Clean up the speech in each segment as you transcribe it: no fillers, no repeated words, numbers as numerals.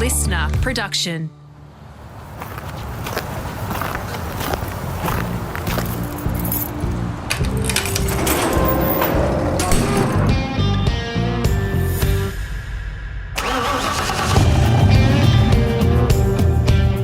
listener production.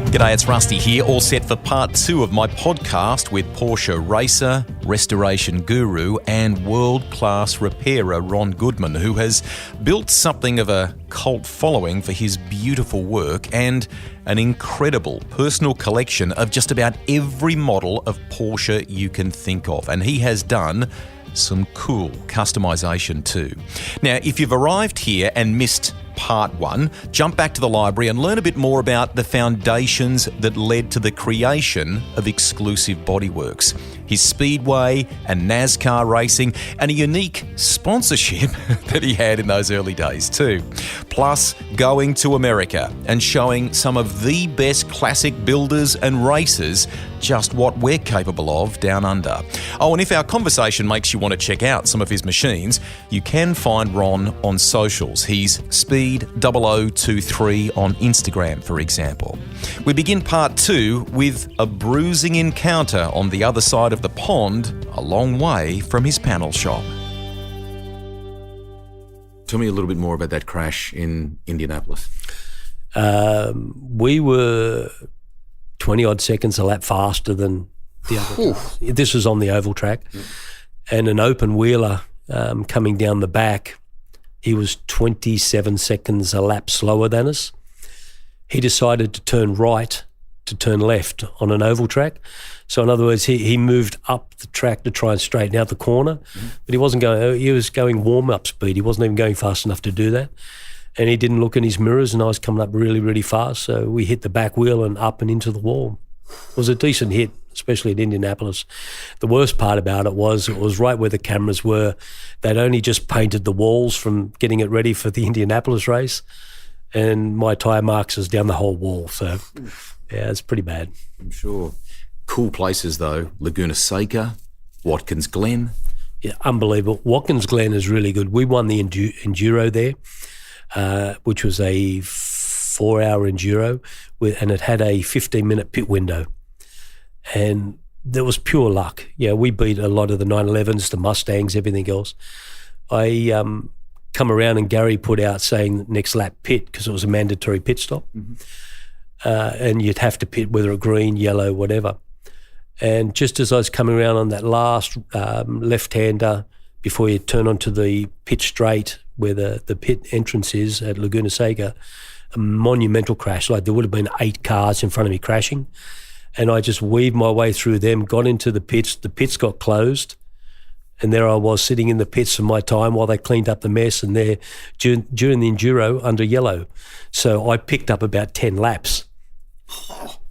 G'day, it's Rusty here, all set for part 2 of my podcast with Porsche racer, restoration guru and world-class repairer Ron Goodman, who has built something of a cult following for his beautiful work and an incredible personal collection of just about every model of Porsche you can think of. And he has done some cool customization too. Now, if you've arrived here and missed part 1, jump back to the library and learn a bit more about the foundations that led to the creation of exclusive bodyworks, his speedway and NASCAR racing, and a unique sponsorship that he had in those early days too. Plus, going to America and showing some of the best classic builders and racers just what we're capable of down under. Oh, and if our conversation makes you want to check out some of his machines, you can find Ron on socials. He's Speed0023 on Instagram, for example. We begin part 2 with a bruising encounter on the other side of the pond, a long way from his panel shop. Tell me a little bit more about that crash in Indianapolis. We were 20-odd seconds a lap faster than the other cars. This was on the oval track. And an open wheeler coming down the back, he was 27 seconds a lap slower than us. He decided to turn right to turn left on an oval track. So in other words, he moved up the track to try and straighten out the corner, but he was going warm-up speed. He wasn't even going fast enough to do that. And he didn't look in his mirrors, and I was coming up really, really fast. So we hit the back wheel and up and into the wall. It was a decent hit, especially at Indianapolis. The worst part about it was right where the cameras were. They'd only just painted the walls from getting it ready for the Indianapolis race, and my tyre marks was down the whole wall. So, yeah, it's pretty bad. I'm sure. Cool places, though. Laguna Seca, Watkins Glen. Yeah, unbelievable. Watkins Glen is really good. We won the Enduro there, which was a 4-hour Enduro, and it had a 15-minute pit window. And there was pure luck. Yeah, we beat a lot of the 911s, the Mustangs, everything else. I come around and Gary put out saying next lap pit, because it was a mandatory pit stop. And you'd have to pit whether a green, yellow, whatever. And just as I was coming around on that last left-hander before you turn onto the pit straight where the pit entrance is at Laguna Seca, a monumental crash. Like there would have been 8 cars in front of me crashing. And I just weaved my way through them, got into the pits got closed, and there I was sitting in the pits for my time while they cleaned up the mess, and there during the Enduro under yellow. So I picked up about 10 laps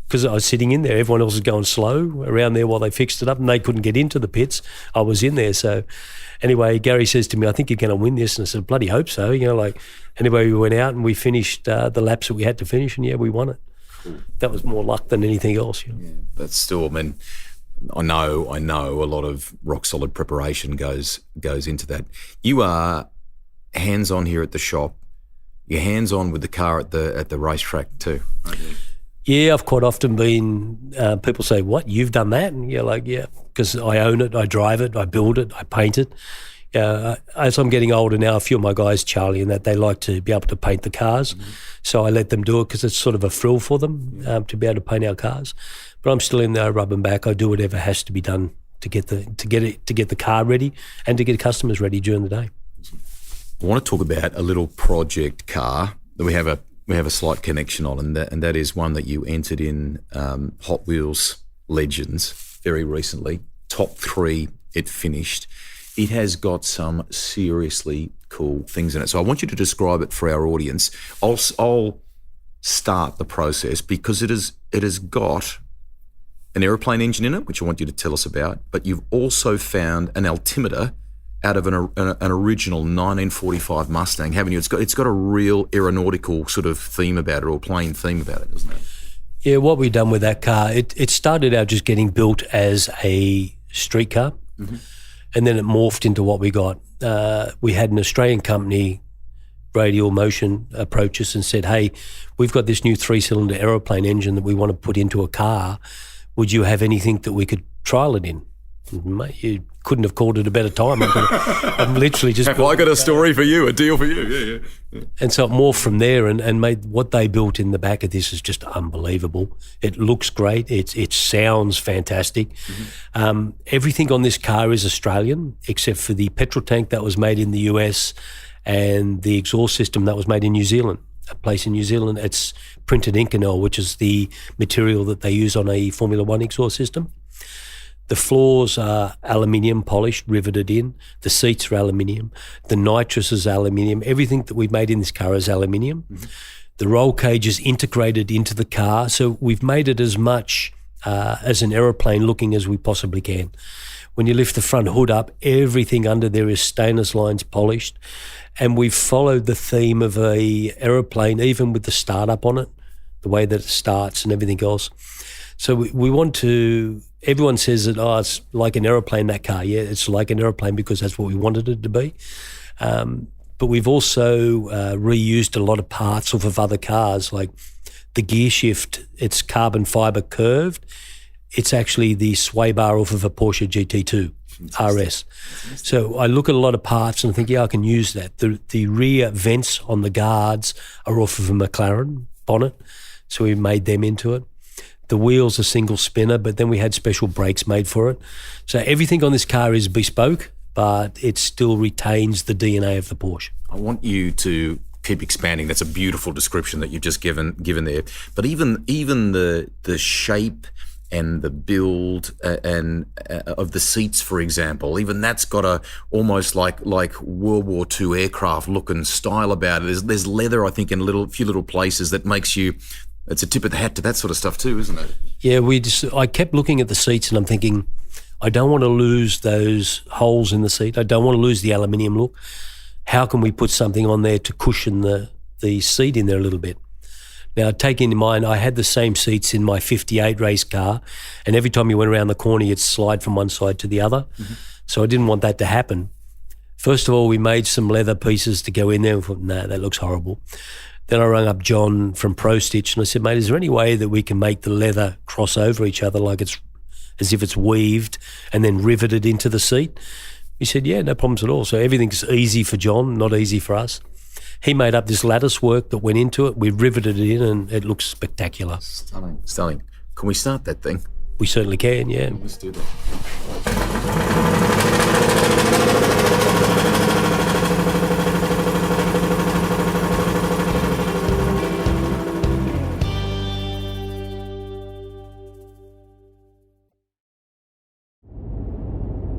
because I was sitting in there. Everyone else was going slow around there while they fixed it up, and they couldn't get into the pits. I was in there. So anyway, Gary says to me, I think you're going to win this. And I said, bloody hope so. Anyway, we went out and we finished the laps that we had to finish, and yeah, we won it. That was more luck than anything else. Yeah, but still, I mean, I know a lot of rock solid preparation goes into that. You are hands-on here at the shop. You're hands-on with the car at the racetrack too, aren't you? Yeah, I've quite often been, people say, what, you've done that? And you're like, yeah, because I own it, I drive it, I build it, I paint it. As I'm getting older now, a few of my guys, Charlie and that, they like to be able to paint the cars. So I let them do it because it's sort of a thrill for them to be able to paint our cars. But I'm still in there rubbing back. I do whatever has to be done to get the car ready and to get customers ready during the day. I want to talk about a little project car that we have a slight connection on, and that is one that you entered in Hot Wheels Legends very recently. Top 3 it finished. It has got some seriously cool things in it. So I want you to describe it for our audience. I'll start the process because it has got an aeroplane engine in it, which I want you to tell us about, but you've also found an altimeter out of an original 1945 Mustang, haven't you? It's got a real aeronautical sort of theme about it, or plane theme about it, doesn't it? Yeah, what we've done with that car, it started out just getting built as a street car, and then it morphed into what we got. We had an Australian company radial motion approached us and said, hey, we've got this new 3-cylinder aeroplane engine that we want to put into a car. Would you have anything that we could trial it in? Mate, you couldn't have called it a better time. I'm literally just... Have I got a story for you, a deal for you? Yeah. And so more from there, and made what they built in the back of this is just unbelievable. It looks great. It sounds fantastic. Mm-hmm. Everything on this car is Australian, except for the petrol tank that was made in the US and the exhaust system that was made in New Zealand. A place in New Zealand, it's printed Inconel, which is the material that they use on a Formula One exhaust system. The floors are aluminium polished, riveted in. The seats are aluminium. The nitrous is aluminium. Everything that we've made in this car is aluminium. Mm-hmm. The roll cage is integrated into the car. So we've made it as much as an aeroplane looking as we possibly can. When you lift the front hood up, everything under there is stainless lines polished. And we've followed the theme of a aeroplane, even with the startup on it, the way that it starts and everything else. So we want to... Everyone says that, it's like an aeroplane, that car. Yeah, it's like an aeroplane because that's what we wanted it to be. But we've also reused a lot of parts off of other cars, like the gear shift. It's carbon fibre curved. It's actually the sway bar off of a Porsche GT2 RS. So I look at a lot of parts and I think, I can use that. The rear vents on the guards are off of a McLaren bonnet, so we made them into it. The wheels are single spinner, but then we had special brakes made for it. So everything on this car is bespoke, but it still retains the DNA of the Porsche. I want you to keep expanding. That's a beautiful description that you've just given there. But even the shape and the build and of the seats, for example, even that's got a almost like World War II aircraft look and style about it. There's leather, I think, in a few little places that makes you... It's a tip of the hat to that sort of stuff too, isn't it? Yeah, I kept looking at the seats and I'm thinking, I don't want to lose those holes in the seat. I don't want to lose the aluminium look. How can we put something on there to cushion the seat in there a little bit? Now, taking in mind, I had the same seats in my 58 race car, and every time you went around the corner, you'd slide from one side to the other. Mm-hmm. So I didn't want that to happen. First of all, we made some leather pieces to go in there and thought, no, that looks horrible. Then I rang up John from Pro Stitch and I said, mate, is there any way that we can make the leather cross over each other like it's as if it's weaved and then riveted into the seat? He said, yeah, no problems at all. So everything's easy for John, not easy for us. He made up this lattice work that went into it. We riveted it in and it looks spectacular. Stunning. Can we start that thing? We certainly can, yeah. Let's do that.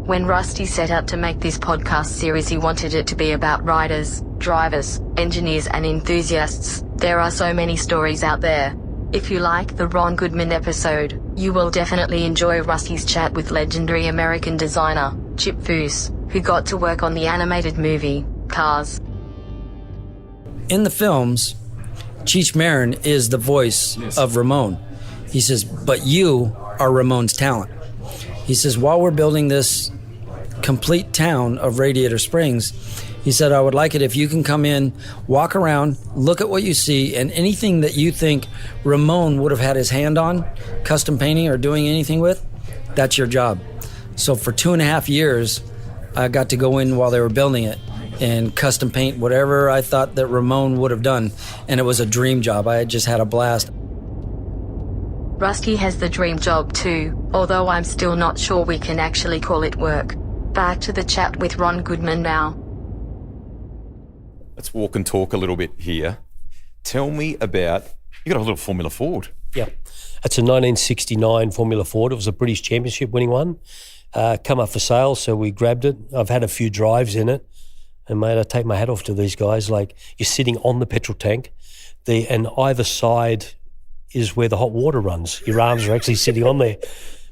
When Rusty set out to make this podcast series, he wanted it to be about riders, drivers, engineers and enthusiasts. There are so many stories out there. If you like the Ron Goodman episode, you will definitely enjoy Rusty's chat with legendary American designer, Chip Foose, who got to work on the animated movie, Cars. In the films, Cheech Marin is the voice of Ramon. He says, but you are Ramon's talent. He says, while we're building this complete town of Radiator Springs, he said, I would like it if you can come in, walk around, look at what you see, and anything that you think Ramon would have had his hand on, custom painting or doing anything with, that's your job. So for 2.5 years, I got to go in while they were building it and custom paint whatever I thought that Ramon would have done. And it was a dream job. I had just had a blast. Rusty has the dream job too, although I'm still not sure we can actually call it work. Back to the chat with Ron Goodman now. Let's walk and talk a little bit here. Tell me about, you got a little Formula Ford. Yeah, it's a 1969 Formula Ford. It was a British Championship winning one. Come up for sale, so we grabbed it. I've had a few drives in it. And mate, I take my hat off to these guys. Like, you're sitting on the petrol tank, and either side is where the hot water runs. Your arms are actually sitting on there.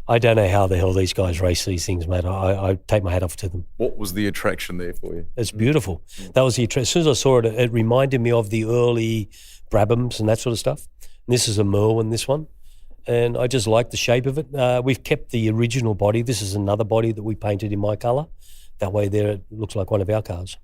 I don't know how the hell these guys race these things, mate. I take my hat off to them. What was the attraction there for you? It's beautiful. That was the attraction. As soon as I saw it, it reminded me of the early Brabhams and that sort of stuff. And this is a Merlin, this one. And I just like the shape of it. We've kept the original body. This is another body that we painted in my colour. That way there it looks like one of our cars.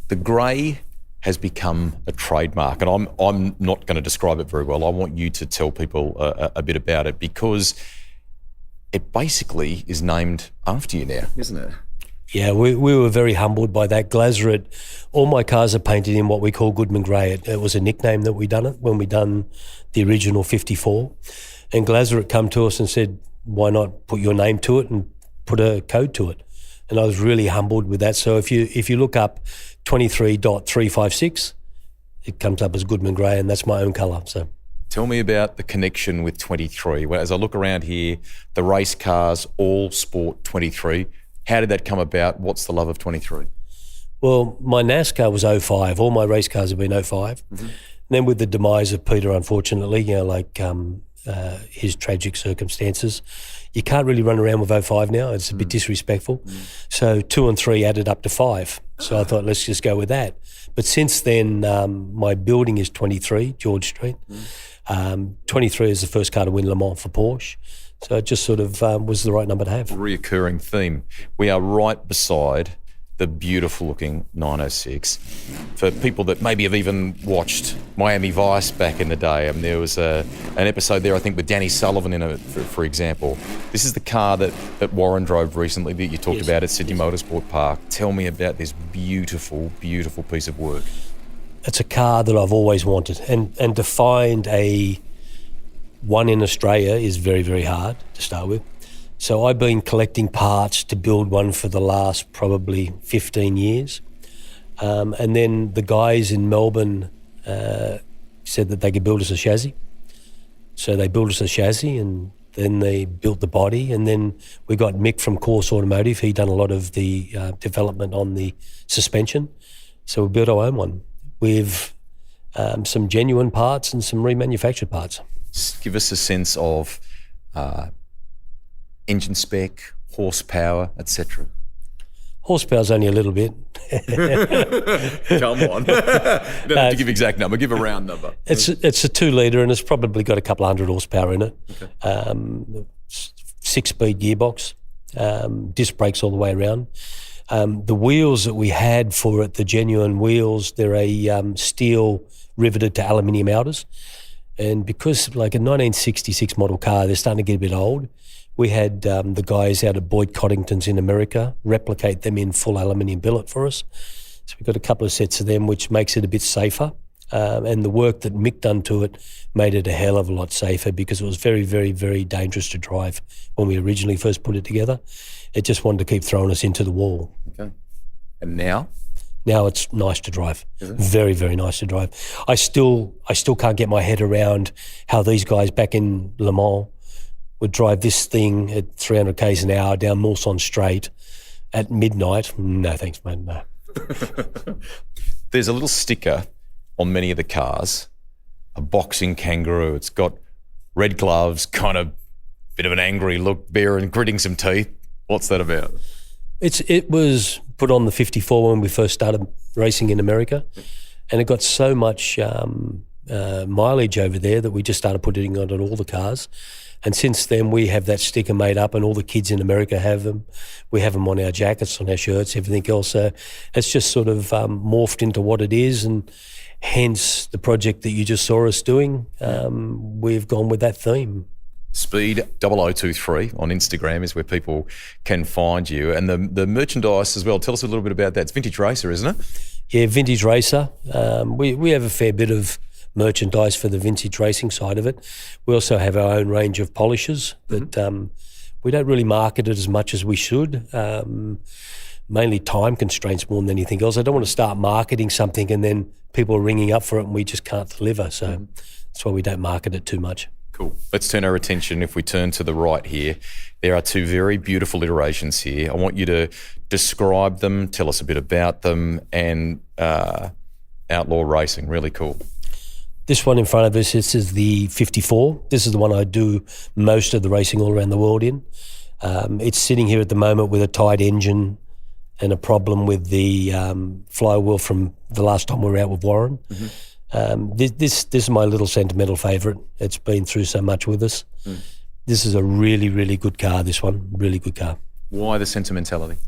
The grey has become a trademark, and I'm not going to describe it very well. I want you to tell people a bit about it, because it basically is named after you now, isn't it? Yeah, we were very humbled by that. Glazeret, all my cars are painted in what we call Goodman grey. It was a nickname that we done it when we done the original 54. And Glazeret come to us and said, why not put your name to it and put a code to it? And I was really humbled with that. So if you look up 23.356, it comes up as Goodman grey, and that's my own colour. So tell me about the connection with 23. Well, as I look around here, the race cars all sport 23. How did that come about? What's the love of 23? Well, my NASCAR was 05. All my race cars have been 05. Mm-hmm. And then with the demise of Peter, unfortunately, his tragic circumstances, you can't really run around with 05 now. It's a bit disrespectful. So 2 and 3 added up to 5. So I thought, let's just go with that. But since then, my building is 23, George Street. 23 is the first car to win Le Mans for Porsche. So it just sort of was the right number to have. Reoccurring theme. We are right beside the beautiful looking 906. For people that maybe have even watched Miami Vice back in the day, there was an episode there, I think, with Danny Sullivan in it, for example. This is the car that Warren drove recently that you talked about at Sydney Motorsport Park. Tell me about this beautiful, beautiful piece of work. It's a car that I've always wanted, and to find one in Australia is very, very hard to start with. So I've been collecting parts to build one for the last probably 15 years. And then the guys in Melbourne said that they could build us a chassis. So they built us a chassis, and then they built the body. And then we got Mick from Course Automotive. He done a lot of the development on the suspension. So we built our own one with some genuine parts and some remanufactured parts. Give us a sense of engine spec, horsepower, etc. Horsepower's only a little bit. Come on. Don't have to give exact number, give a round number. It's a 2 litre, and it's probably got a couple of hundred horsepower in it. Okay. 6-speed gearbox, disc brakes all the way around. The wheels that we had for it, the genuine wheels, they're a steel riveted to aluminium outers. And because like a 1966 model car, they're starting to get a bit old, we had the guys out at Boyd Coddington's in America replicate them in full aluminium billet for us. So we've got a couple of sets of them, which makes it a bit safer. And the work that Mick done to it made it a hell of a lot safer, because it was very, very, very dangerous to drive when we originally first put it together. It just wanted to keep throwing us into the wall. Okay. And now? Now it's nice to drive. Very, very nice to drive. I still can't get my head around how these guys back in Le Mans would drive this thing at 300 k's an hour down Mulsanne Straight at midnight. No thanks, mate, no. There's a little sticker on many of the cars, a boxing kangaroo. It's got red gloves, kind of bit of an angry look, baring, gritting some teeth. What's that about? It was put on the 54 when we first started racing in America, and it got so much mileage over there that we just started putting it on all the cars. And since then, we have that sticker made up, and all the kids in America have them. We have them on our jackets, on our shirts, everything else. So it's just sort of morphed into what it is, and hence the project that you just saw us doing. We've gone with that theme. Speed 0023 on Instagram is where people can find you, and the merchandise as well. Tell us a little bit about that. It's Vintage Racer, isn't it? Yeah, Vintage Racer. We have a fair bit of merchandise for the vintage racing side of it. We also have our own range of polishes that we don't really market it as much as we should. Mainly time constraints more than anything else. I don't want to start marketing something and then people are ringing up for it and we just can't deliver. So that's why we don't market it too much. Cool. Let's turn our attention, if we turn to the right here, there are 2 very beautiful iterations here. I want you to describe them, tell us a bit about them, and outlaw racing. Really cool. This one in front of us, this is the 54. This is the one I do most of the racing all around the world in. It's sitting here at the moment with a tight engine and a problem with the flywheel from the last time we were out with Warren. This is my little sentimental favourite. It's been through so much with us. This is a really, really good car, this one. Really good car. Why the sentimentality?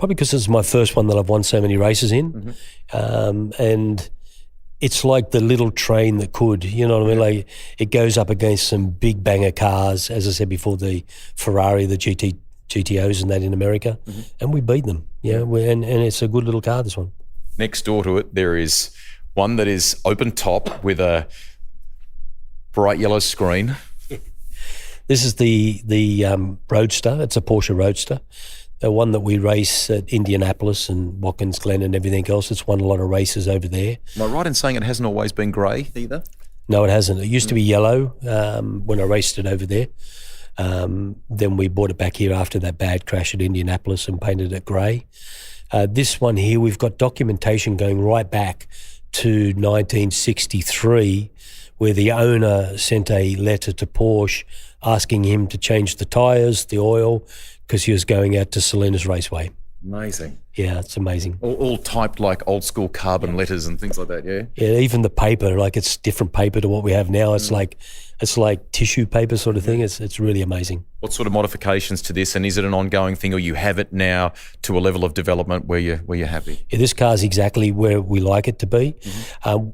Probably because it's my first one that I've won so many races in. And it's like the little train that could, you know what I mean? Like it goes up against some big banger cars, as I said before, the Ferrari, the GTOs and that in America, and we beat them. Yeah, and it's a good little car, this one. Next door to it, there is one that is open top with a bright yellow screen. This is the Roadster. It's a Porsche Roadster. The one that we race at Indianapolis and Watkins Glen and everything else. It's won a lot of races over there. Am I right in saying it hasn't always been grey either? No, it hasn't. It used to be yellow when I raced it over there. Then we brought it back here after that bad crash at Indianapolis and painted it grey. This one here, we've got documentation going right back to 1963 where the owner sent a letter to Porsche asking him to change the tyres, the oil, because he was going out to Salinas Raceway. Amazing. Yeah, it's amazing. All typed like old school carbon letters and things like that, yeah? Yeah, even the paper, like it's different paper to what we have now. It's like tissue paper sort of thing. It's really amazing. What sort of modifications to this, and is it an ongoing thing, or you have it now to a level of development where you're happy? Yeah, this car's exactly where we like it to be.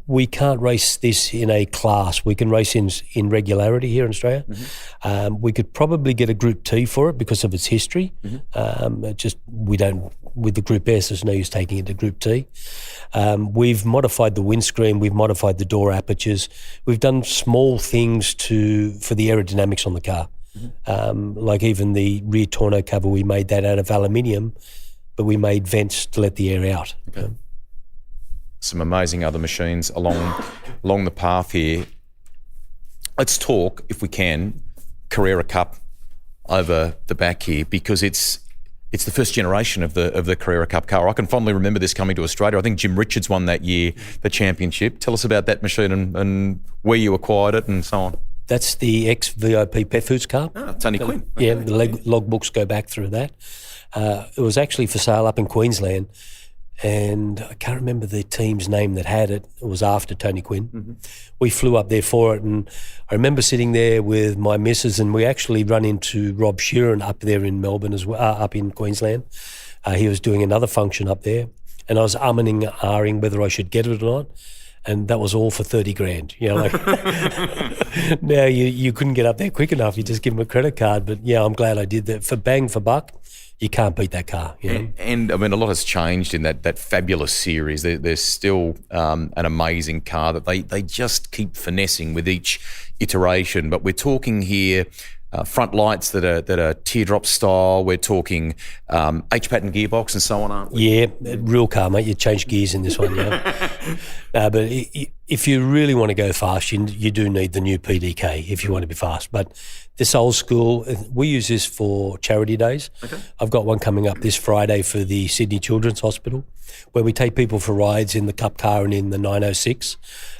We can't race this in a class. We can race in regularity here in Australia. We could probably get a Group T for it because of its history. We don't. With the Group S, there's no use taking it to Group T. We've modified the windscreen, we've modified the door apertures. We've done small things for the aerodynamics on the car. Like even the rear tonneau cover, we made that out of aluminium, but we made vents to let the air out. Okay. Some amazing other machines along the path here. Let's talk, if we can, Carrera Cup over the back here, because it's the first generation of the Carrera Cup car. I can fondly remember this coming to Australia. I think Jim Richards won that year, the championship. Tell us about that machine and where you acquired it and so on. That's the ex-VIP Pet Foods car. Tony Quinn. Yeah, the logbooks go back through that. It was actually for sale up in Queensland, and I can't remember the team's name that had it. It was after Tony Quinn. We flew up there for it, and I remember sitting there with my missus, and we actually run into Rob Sheeran up there in Melbourne as well, up in Queensland. He was doing another function up there, and I was umming and ahhing whether I should get it or not. And that was all for 30 grand. You know, like now you couldn't get up there quick enough. You just give them a credit card. But yeah, I'm glad I did that. For bang for buck, you can't beat that car. You know? And I mean, a lot has changed in that fabulous series. There's still an amazing car that they just keep finessing with each iteration. But we're talking here front lights that are teardrop style. We're talking H-pattern gearbox and so on, aren't we? Yeah, real car, mate. You change gears in this one, yeah. But if you really want to go fast, you do need the new PDK if you want to be fast. But this old school, we use this for charity days. Okay. I've got one coming up this Friday for the Sydney Children's Hospital, where we take people for rides in the Cup car and in the 906,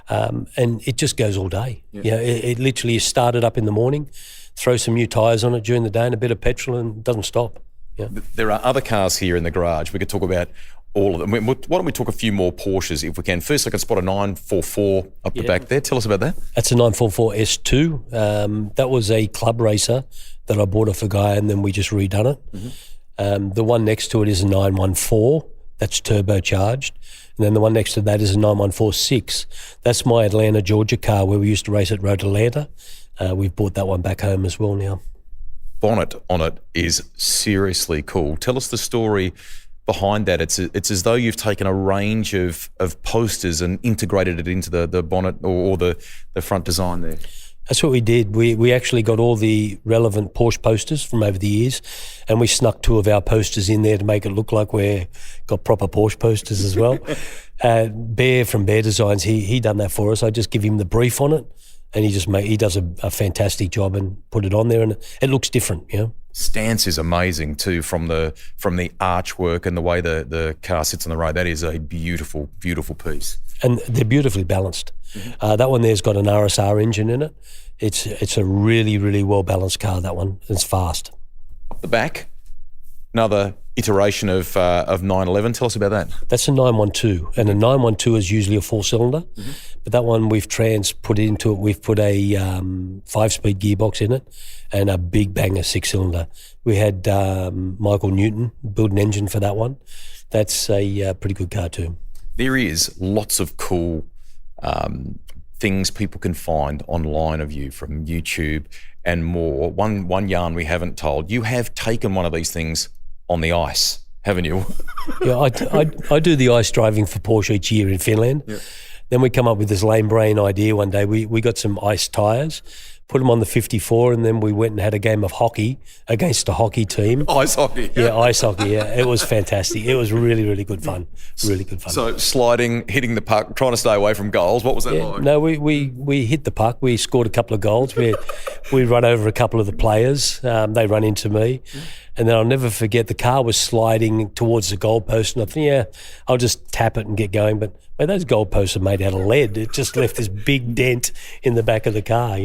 and it just goes all day. Yeah. You know, it literally is started up in the morning, throw some new tyres on it during the day and a bit of petrol, and it doesn't stop. Yeah. There are other cars here in the garage. We could talk about all of them. Why don't we talk a few more Porsches if we can? First, I can spot a 944 up the back there. Tell us about that. That's a 944 S2. That was a club racer that I bought off a guy, and then we just redone it. The one next to it is a 914. That's turbocharged. And then the one next to that is a 9146. That's my Atlanta, Georgia car where we used to race at Road Atlanta. We've brought that one back home as well now. Bonnet on it is seriously cool. Tell us the story behind that. It's as though you've taken a range of posters and integrated it into the bonnet or the front design there. That's what we did. We actually got all the relevant Porsche posters from over the years, and we snuck two of our posters in there to make it look like we've got proper Porsche posters as well. Bear from Bear Designs, he done that for us. I just give him the brief on it, and he does a fantastic job and put it on there, and it looks different, you know. Stance is amazing too, from the archwork and the way the car sits on the road. That is a beautiful, beautiful piece. And they're beautifully balanced. That one there's got an RSR engine in it. It's a really, really well balanced car, that one. It's fast. Up the back, another iteration of 911. Tell us about that. That's a 912, and a 912 is usually a 4-cylinder, but that one we've put a 5-speed gearbox in it and a big banger 6-cylinder. We had Michael Newton build an engine for that one. That's a pretty good car too. There is lots of cool things people can find online of you from YouTube and more. One yarn we haven't told, you have taken one of these things on the ice, haven't you? Yeah, I do the ice driving for Porsche each year in Finland. Yep. Then we come up with this lame brain idea one day. We got some ice tyres, put them on the 54, and then we went and had a game of hockey against a hockey team. Ice hockey. Yeah, ice hockey, yeah. It was fantastic. It was really, really good fun. Really good fun. So sliding, hitting the puck, trying to stay away from goals, what was that like? No, we hit the puck. We scored a couple of goals. We run over a couple of the players. They run into me. And then I'll never forget, the car was sliding towards the goalpost, and I thought, I'll just tap it and get going. But those goalposts are made out of lead. It just left this big dent in the back of the car,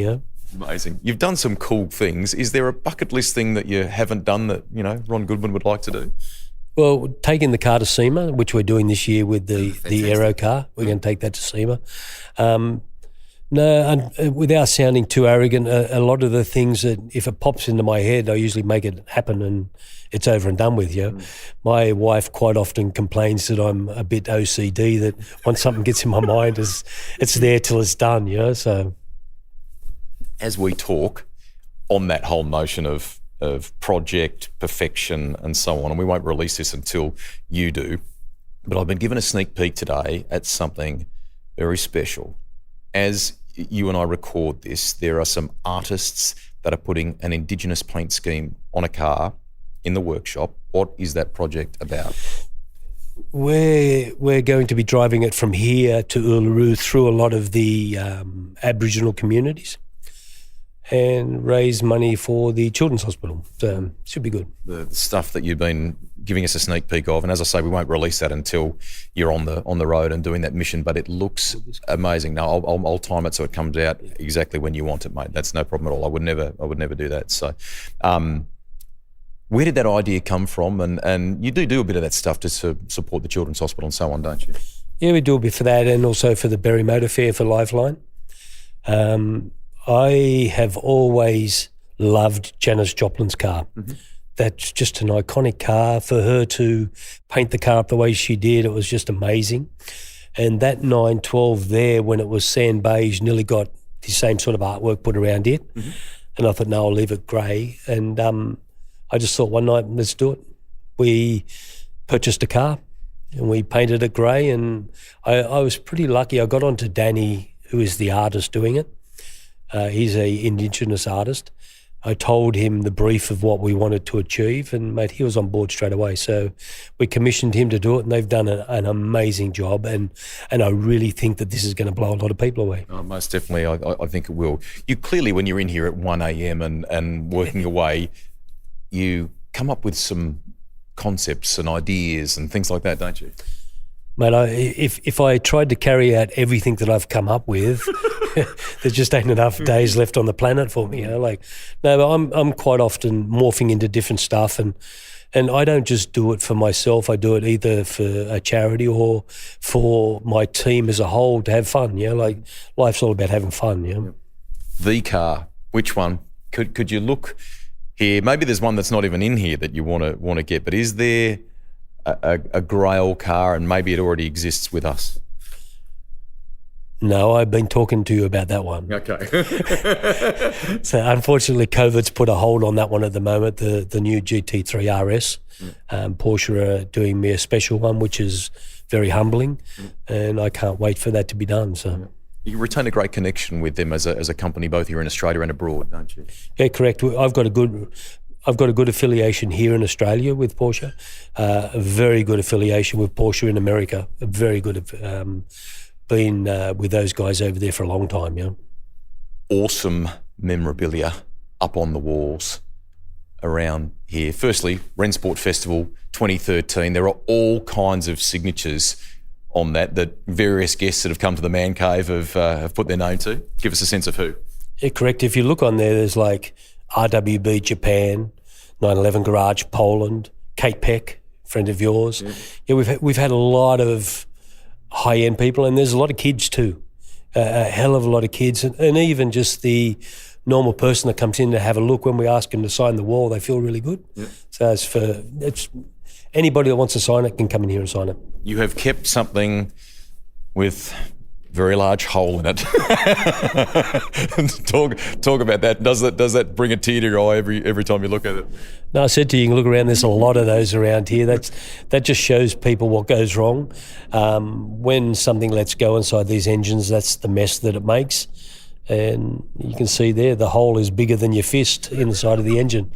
Amazing. You've done some cool things. Is there a bucket list thing that you haven't done that, Ron Goodman would like to do? Well, taking the car to SEMA, which we're doing this year with the Aero car. We're going to take that to SEMA. No, without sounding too arrogant, a lot of the things that if it pops into my head, I usually make it happen and it's over and done with. My wife quite often complains that I'm a bit OCD, that once something gets in my mind, it's there till it's done. So, as we talk on that whole notion of project perfection and so on, and we won't release this until you do, but I've been given a sneak peek today at something very special. As you and I record this, there are some artists that are putting an Indigenous paint scheme on a car in the workshop. What is that project about? We're going to be driving it from here to Uluru through a lot of the Aboriginal communities and raise money for the Children's Hospital. So should be good. The stuff that you've been giving us a sneak peek of, and as I say, we won't release that until you're on the road and doing that mission, but it looks amazing. Now, I'll time it so it comes out exactly when you want it, mate. That's no problem at all. I would never do that. So where did that idea come from? And you do a bit of that stuff to support the Children's Hospital and so on, don't you? Yeah, we do a bit for that, and also for the Berry Motor Fair for Lifeline. I have always loved Janis Joplin's car. Mm-hmm. That's just an iconic car. For her to paint the car up the way she did, it was just amazing. And that 912 there, when it was sand beige, nearly got the same sort of artwork put around it. Mm-hmm. And I thought, no, I'll leave it grey. And I just thought one night, let's do it. We purchased a car and we painted it grey. And I was pretty lucky. I got onto Danny, who is the artist doing it. He's an Indigenous artist. I told him the brief of what we wanted to achieve, and mate, he was on board straight away. So we commissioned him to do it, and they've done an amazing job. And I really think that this is going to blow a lot of people away. Oh, most definitely, I think it will. You clearly, when you're in here at 1 a.m. and working away, you come up with some concepts and ideas and things like that, don't you? Mate, if I tried to carry out everything that I've come up with, there just ain't enough days left on the planet for me. No, but I'm quite often morphing into different stuff, and I don't just do it for myself. I do it either for a charity or for my team as a whole to have fun. Life's all about having fun. The car, which one? Could you look here? Maybe there's one that's not even in here that you want to get, but is there a Grail car, and maybe it already exists with us? No, I've been talking to you about that one. Okay. So unfortunately, COVID's put a hold on that one at the moment, the new GT3 RS. Porsche are doing me a special one, which is very humbling, and I can't wait for that to be done. So you retain a great connection with them as a company, both here in Australia and abroad, don't you? Yeah, correct. I've got a good affiliation here in Australia with Porsche, a very good affiliation with Porsche in America, a very good, been with those guys over there for a long time, Awesome memorabilia up on the walls around here. Firstly, Rennsport Festival 2013, there are all kinds of signatures on that various guests that have come to the Man Cave have put their name to. Give us a sense of who. Yeah, correct. If you look on there's like RWB Japan, 911 Garage Poland, Kate Peck, friend of yours. Yeah, we've had a lot of high-end people, and there's a lot of kids too, a hell of a lot of kids, and even just the normal person that comes in to have a look, when we ask them to sign the wall, they feel really good. Yeah. So it's anybody that wants to sign it can come in here and sign it. You have kept something with very large hole in it. Talk about that. Does that bring a tear to your eye every time you look at it? No, I said to you, you can look around, there's a lot of those around here. That just shows people what goes wrong. When something lets go inside these engines, that's the mess that it makes. And you can see there, the hole is bigger than your fist inside of the engine.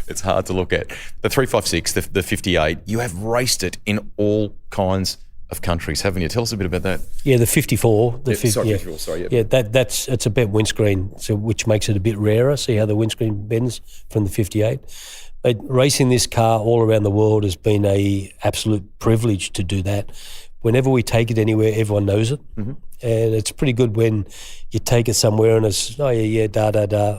It's hard to look at. The 356, the 58, you have raced it in all kinds of countries, haven't you? Tell us a bit about that. Yeah, the 54. The 54, sorry. Yeah, it's a bent windscreen, so which makes it a bit rarer. See how the windscreen bends from the 58? But racing this car all around the world has been a absolute privilege to do that. Whenever we take it anywhere, everyone knows it. Mm-hmm. And it's pretty good when you take it somewhere and it's, oh, yeah,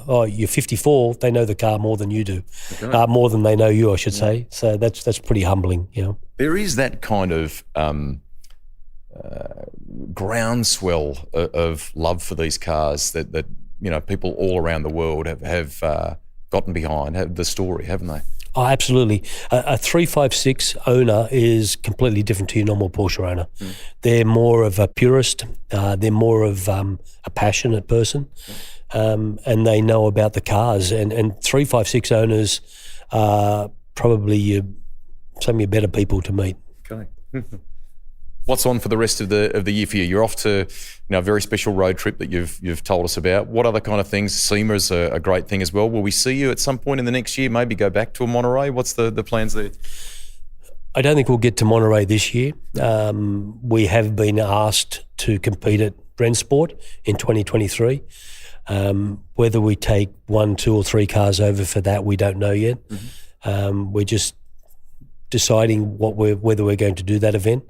oh, you're 54, they know the car more than you do. Okay. More than they know you, I should say. So that's pretty humbling, you know. There is that kind of groundswell of love for these cars that you know, people all around the world have gotten behind, have the story, haven't they? Oh, absolutely. A 356 owner is completely different to your normal Porsche owner. Mm. They're more of a purist. They're more of a passionate person, and they know about the cars. And 356 owners are probably some of your better people to meet. Okay. What's on for the rest of the year for you? You're off to, you know, a very special road trip that you've told us about. What other kind of things? SEMA's a great thing as well. Will we see you at some point in the next year? Maybe go back to a Monterey? What's the plans there? I don't think we'll get to Monterey this year. We have been asked to compete at Brennsport in 2023. Whether we take 1, 2 or 3 cars over for that, we don't know yet. Mm-hmm. We're just deciding whether we're going to do that event.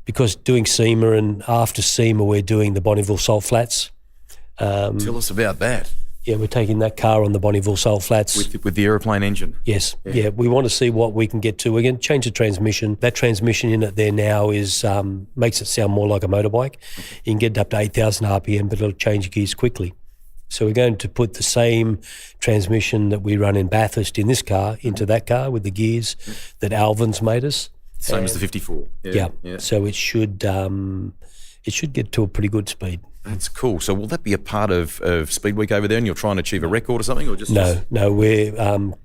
Because doing SEMA, and after SEMA we're doing the Bonneville Salt Flats. Tell us about that. Yeah, we're taking that car on the Bonneville Salt Flats. With the aeroplane engine? Yes. Yeah, we want to see what we can get to. We're going to change the transmission. That transmission in it there now is makes it sound more like a motorbike. You can get it up to 8,000 RPM, but it'll change gears quickly. So we're going to put the same transmission that we run in Bathurst in this car into that car with the gears that Alvin's made us. Same as the 54. Yeah. So it should get to a pretty good speed. That's cool. So will that be a part of Speed Week over there, and you'll try and achieve a record or something, or just No. We're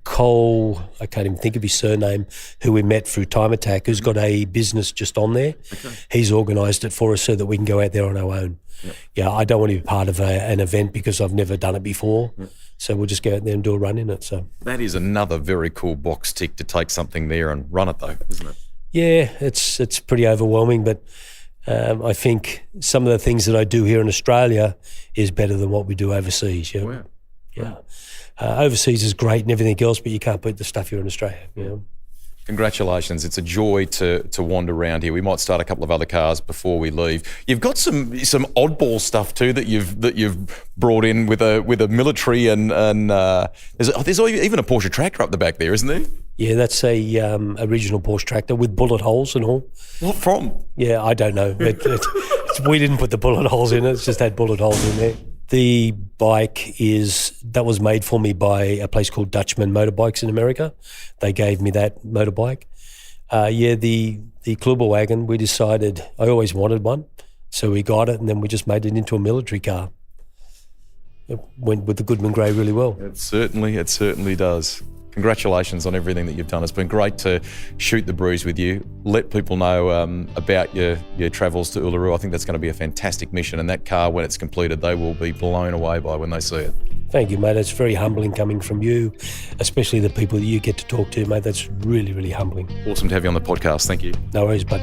Cole. I can't even think of his surname. Who we met through Time Attack, who's got a business just on there. Okay. He's organised it for us so that we can go out there on our own. Yep. Yeah, I don't want to be part of an event because I've never done it before. Yep. So we'll just go out there and do a run in it. So that is another very cool box tick to take something there and run it, though, isn't it? Yeah, it's pretty overwhelming, but I think some of the things that I do here in Australia is better than what we do overseas. Yeah, wow. Yeah. Overseas is great and everything else, but you can't beat the stuff here in Australia. You know? Congratulations. It's a joy to wander around here. We might start a couple of other cars before we leave. You've got some oddball stuff too that you've brought in with a military and there's even a Porsche tractor up the back there, isn't there? Yeah, that's a original Porsche tractor with bullet holes and all. What from? Yeah, I don't know. We didn't put the bullet holes in it. It's just had bullet holes in there. The bike that was made for me by a place called Dutchman Motorbikes in America. They gave me that motorbike. The Kluber wagon, we decided, I always wanted one, so we got it, and then we just made it into a military car. It went with the Goodman grey really well. It certainly does. Congratulations on everything that you've done. It's been great to shoot the breeze with you. Let people know about your travels to Uluru. I think that's going to be a fantastic mission, and that car, when it's completed, they will be blown away by when they see it. Thank you, mate. It's very humbling coming from you, especially the people that you get to talk to, mate. That's really, really humbling. Awesome to have you on the podcast. Thank you. No worries, bud.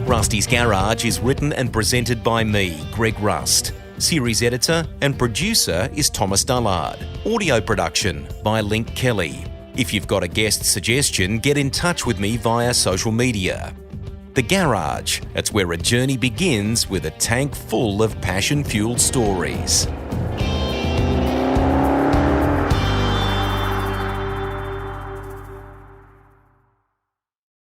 Rusty's Garage is written and presented by me, Greg Rust. Series editor and producer is Thomas Dullard. Audio production by Link Kelly. If you've got a guest suggestion, get in touch with me via social media. The Garage, that's where a journey begins with a tank full of passion-fueled stories.